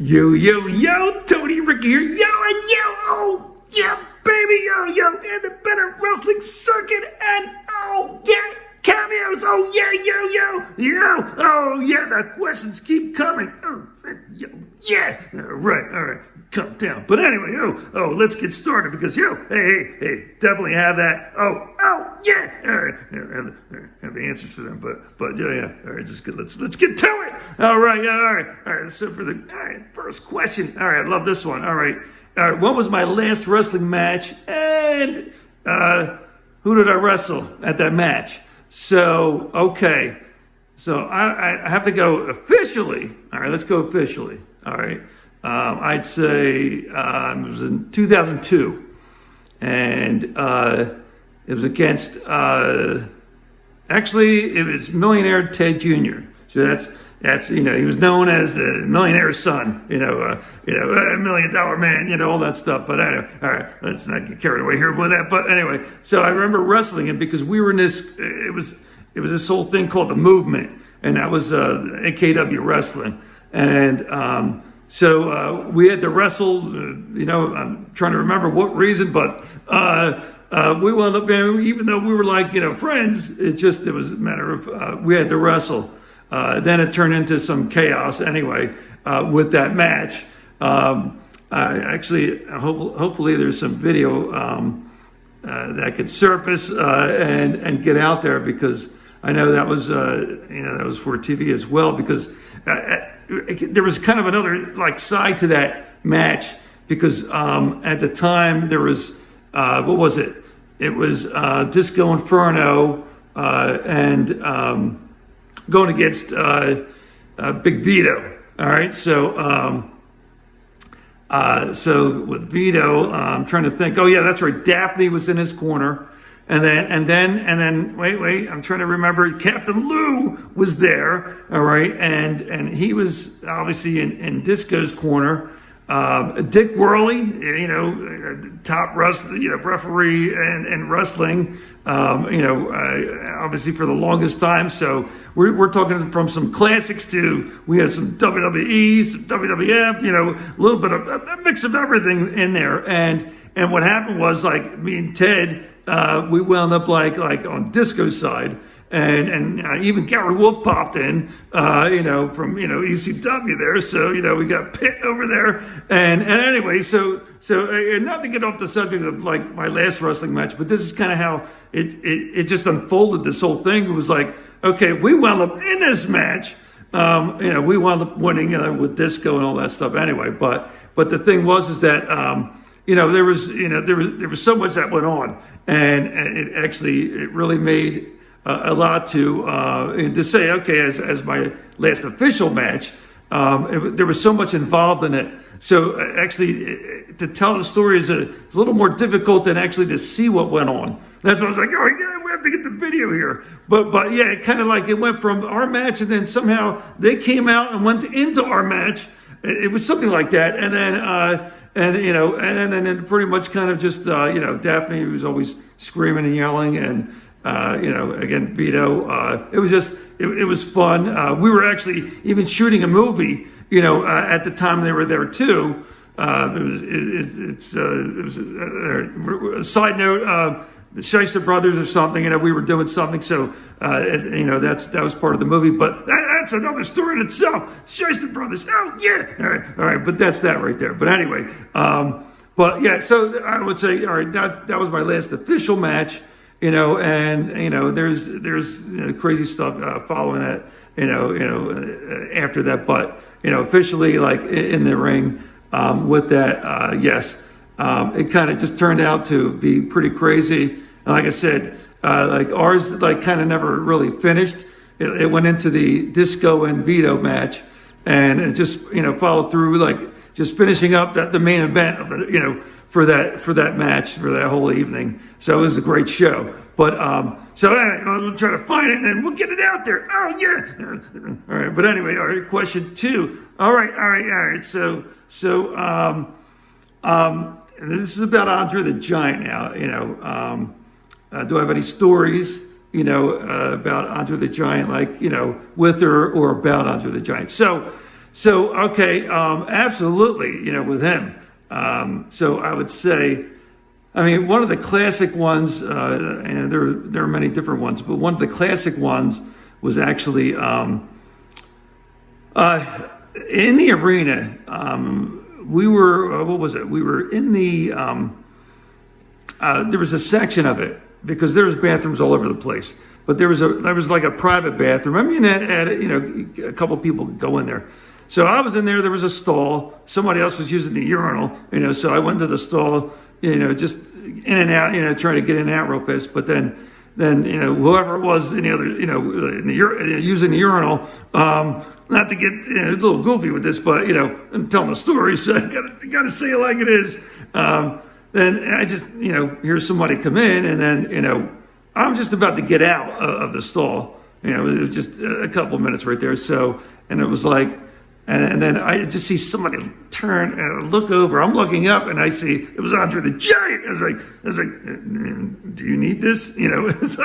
Yo, Tony Ricca here. Yo, and yo, oh, yeah, baby, yo, in the better wrestling circuit, and oh, yeah, cameos, oh, yeah, oh, yeah, the questions keep coming. Oh, yo, yeah, all right, calm down. But anyway, oh, let's get started because, hey, definitely have that. Oh, yeah, all right, have the answers for them, but yeah, all right, just good. Let's get to it. All right. So for the first question, all right, I love this one. All right, what was my last wrestling match, and who did I wrestle at that match? So okay, so I have to go officially. All right, let's go officially. All right, I'd say it was in 2002, and it was against. Actually, it was Millionaire Ted Jr. So that's he was known as the Millionaire's son, a $1 million man, all that stuff. But anyway, all right, let's not get carried away here with that. But anyway, so I remember wrestling him because we were in this. It was this whole thing called the Movement, and that was AKW wrestling, and so we had to wrestle. I'm trying to remember what reason, but. We wound up, even though we were friends, it was a matter of we had to wrestle. Then it turned into some chaos anyway with that match. Hopefully there's some video that could surface and get out there because I know that was that was for TV as well because there was kind of another side to that match because at the time there was what was it? It was Disco Inferno and going against Big Vito. All right, so with Vito, I'm trying to think. Oh yeah, that's right. Daphne was in his corner, and then wait. I'm trying to remember. Captain Lou was there. All right, and he was obviously in Disco's corner. Dick Worley, top referee and wrestling, obviously for the longest time. So we're talking from some classics to we had some WWE, some WWF, a little bit of a mix of everything in there. And what happened was me and Ted, we wound up like on Disco's side. And even Gary Wolf popped in, from, ECW there. So, we got Pitt over there. And anyway, so not to get off the subject of my last wrestling match, but this is kind of how it just unfolded. This whole thing. It was okay, we wound up in this match. We wound up winning with Disco and all that stuff anyway. But the thing was that, there was so much that went on and it really made a lot to say, okay, as my last official match, there was so much involved in it. So actually, to tell the story is a little more difficult than actually to see what went on. That's why I was like, oh yeah, we have to get the video here. But yeah, it kind of it went from our match, and then somehow they came out and went into our match. It was something like that, and then. And then pretty much kind of just Daphne was always screaming and yelling and again Vito. It was just it was fun. We were actually even shooting a movie at the time they were there too. It was a side note. The Shyster Brothers or something, we were doing something, so that was part of the movie. But that's another story in itself. Shyster Brothers, oh yeah, all right. But that's that right there. But anyway, but yeah. So I would say, all right, that was my last official match, and there's crazy stuff following that, after that. But officially, in the ring with that, yes. It kind of just turned out to be pretty crazy. And like I said, ours kind of never really finished. It went into the Disco and Vito match, and it just followed through just finishing up the main event of the for that match for that whole evening. So it was a great show. But so anyway, we'll try to find it and we'll get it out there. Oh yeah. All right. But anyway, all right. Question 2. All right. So. This is about Andre the Giant now, do I have any stories, about Andre the Giant, with or about Andre the Giant? So So, okay, absolutely, with him. So I would say, I mean, one of the classic ones, and there are many different ones, but one of the classic ones was actually in the arena. We were, what was it? We were in the, there was a section of it because there's bathrooms all over the place, but there was like a private bathroom. I mean, a couple people could go in there. So I was in there. There was a stall. Somebody else was using the urinal. So I went to the stall. Just in and out. Trying to get in and out real fast. But then whoever it was in the other, using the urinal. Not to get a little goofy with this, but I'm telling a story, so I gotta say it like it is. Then I just hear somebody come in, and then I'm just about to get out of the stall. It was just a couple of minutes right there. So, and it was like. And then I just see somebody turn and look over. I'm looking up and I see it was Andre the Giant. I was like, do you need this? He's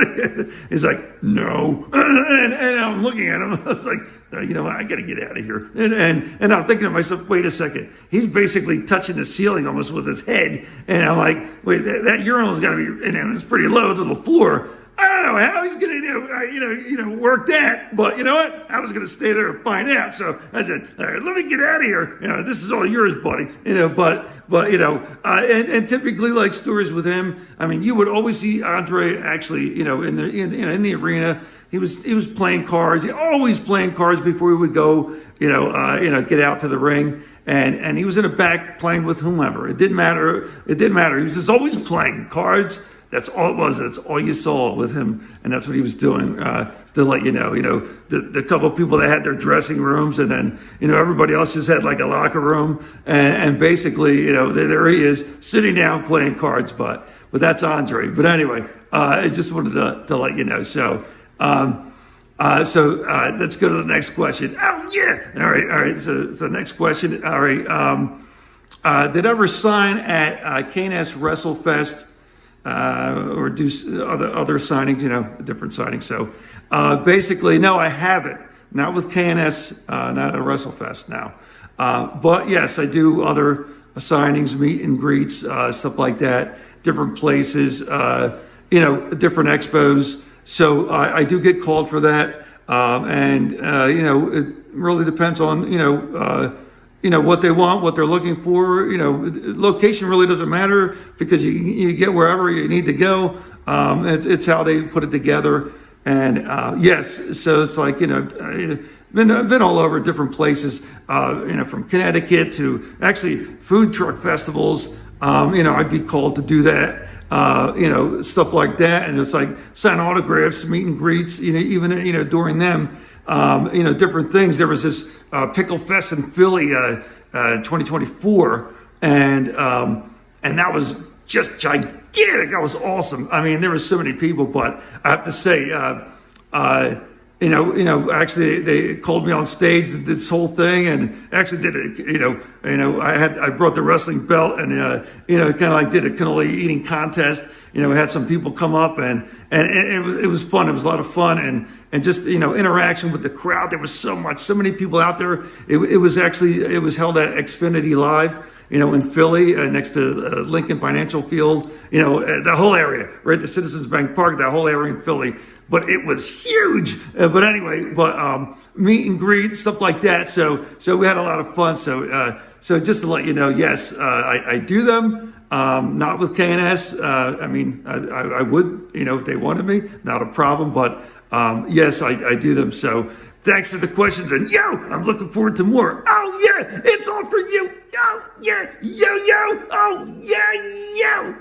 like, no. And I'm looking at him. I was like, I got to get out of here. And I'm thinking to myself, wait a second. He's basically touching the ceiling almost with his head. And I'm like, wait, that urinal's got to be, it's pretty low to the floor. I don't know how he's going to work that, but you know what? I was going to stay there and find out. So I said, all right, let me get out of here. This is all yours, buddy. And typically like stories with him. I mean, you would always see Andre actually, in the arena. He was playing cards. He always playing cards before he would go, get out to the ring. And he was in the back playing with whomever. It didn't matter. He was just always playing cards. That's all it was. That's all you saw with him, and that's what he was doing. To let you know, the couple of people that had their dressing rooms, and then everybody else just had like a locker room, and basically, there he is sitting down playing cards. But that's Andre. But anyway, I just wanted to let you know. So, let's go to the next question. Oh yeah, all right. So the next question. All right. Did I ever sign at Cenas WrestleFest? Or do other signings, different signings. So basically, no, I haven't. Not with KNS, not at WrestleFest now. But yes, I do other signings, meet and greets, stuff like that, different places, different expos. So I do get called for that. It really depends on, what they want, what they're looking for. Location really doesn't matter because you get wherever you need to go. It's how they put it together. And yes, so it's like, been all over different places, from Connecticut to actually food truck festivals. I'd be called to do that. Stuff like that. And it's like sign autographs, meet and greets, even, during them. Different things. There was this Pickle Fest in Philly, 2024, and that was just gigantic. That was awesome. I mean, there were so many people, but I have to say, actually they called me on stage, did this whole thing, and actually did it. I brought the wrestling belt, and kind of like did a cannoli eating contest. We had some people come up, and it was fun. It was a lot of fun, and just interaction with the crowd. There was so many people out there. It was held at Xfinity Live. In Philly, next to Lincoln Financial Field, the whole area, right? The Citizens Bank Park, that whole area in Philly. But it was huge. But anyway, meet and greet, stuff like that. So we had a lot of fun. So just to let you know, yes, I do them. Not with KNS. I would, if they wanted me, not a problem. But yes, I do them. So thanks for the questions. And I'm looking forward to more. Oh yeah, it's all for you. Oh yeah, yo. Oh yeah, yo.